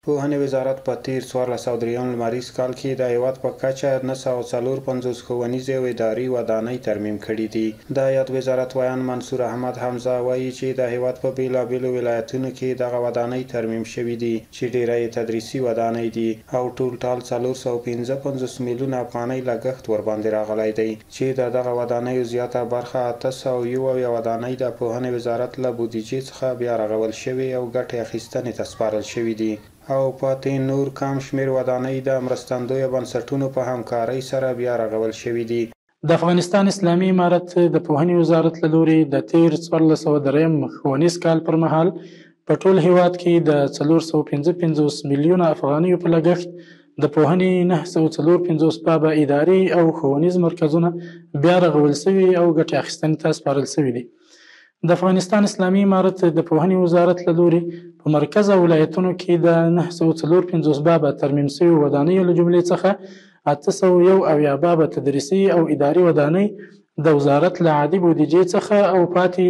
پوهنې وزارت په تیر 1403 لمریز کال کې د هیواد په کچه 954 ښوونیزې او اداري ودانۍ ترمیم کړي دي. د هیات وزارت ویان منصور احمد حمزه وایي چې د هیواد په بیلابیلو ولایتونو کې دغه ودانۍ ترمیم شوي دي چې ډیری یې تدریسي ودانۍ دي او ټول 455 میلیونه افغانۍ لګښت ورباندې راغلی دی چې د دغه ودانیو زیاته برخه 801 ودانۍ د پوهنې وزارت له بودیجې څخه بیا رغول شوي او ګټې اخیستنې ته سپارل شوي دي او پاتې نور کم شمیر ودانۍ د مرستندویه بنسټونو په همکارۍ سره بیا رغول شوي دي. د افغانستان اسلامي امارت د پوهنې وزارت له لوري د تیر 1403 ښوونیز کال پر مهال په ټول هیواد کې د 455 میلیونه افغانیو په لګښت د پوهنې 954 بابه اداري او ښوونیز مرکزونه بیا رغول شوي او ګټې اخیستنې ته سپارل شوي دي. د افغانستان اسلامي امارت د پوهنې وزارت له لوري په مرکز او ولایتونو کې د 954 بابه ترمیم شوي ودانیو له جملې څخه 801 بابه تدریسي او اداري ودانۍ د وزارت له عادي بودیجې څخه او پاتې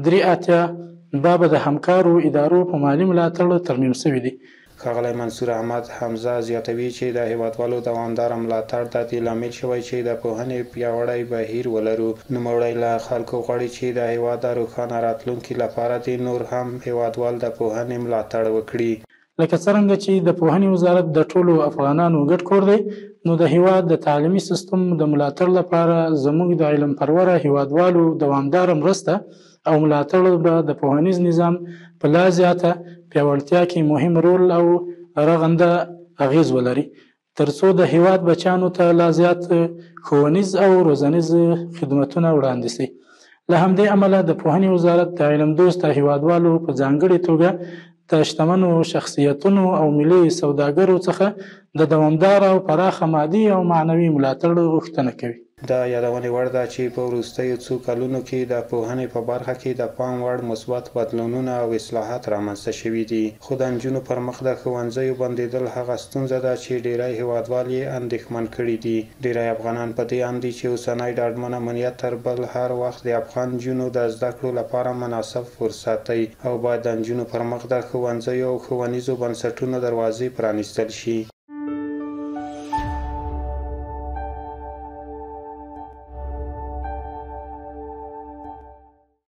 83 بابه د همکارو ادارو په مالي ملاتړ ترمیم شوي دي. ښاغلی منصور احمد حمزه زیاتوي چې د هیوادوالو دوامداره ملاتړ د دې لامل شوی چې د پوهنې پیاوړی بهیر ولرو. نوموړی له خلکو غواړي چې د هیواد د روښانه راتلونکي لپاره دې نور هم هیوادوال د پوهنې ملاتړ وکړي. لکه څرنګه چې د پوهنې وزارت د ټولو افغانانو ګډ کور دی، نو د هیواد د تعلیمي سیستم د ملاتړ لپاره زموږ د علم پروره هیوادوالو دوامداره مرسته او ملاتړ به د پوهنیز نظام په لا زیاته پیاوړتیا کې مهم رول او رغنده اغیز ولري، ترڅو د هیواد بچیانو ته لا زیات ښوونیز او روزنیز خدمتونه وړاندې شي. له همدې امله د پوهنې وزارت د علم دوسته هیوادوالو په ځانګړې توګه د شتمنو شخصیتونو او ملي سوداګرو څخه د دوامداره او پراخه مادي او معنوي ملاتړ غوښتنه کوي. دا یادونې وړ ده چې په وروستیو څو کلونو کې د پوهنې په برخه کې د پام وړ مثبت بدلونونه او اصلاحات رامنځته شوي دي، خو د نجونو پر مخ د ښوونځیو بندېدل هغه ستونزه ده چې ډیری هیوادوال یې اندېښمن کړي دي. ډیری افغانان په دې اند دي چې اوسنی ډاډمن امنیت تر بل هر وخت د افغان نجونو د زده کړو لپاره مناسب فرصت دی او باید د نجونو پر مخ د ښوونځیو او ښوونیزو بنسټونو دروازې پرانیستل شي.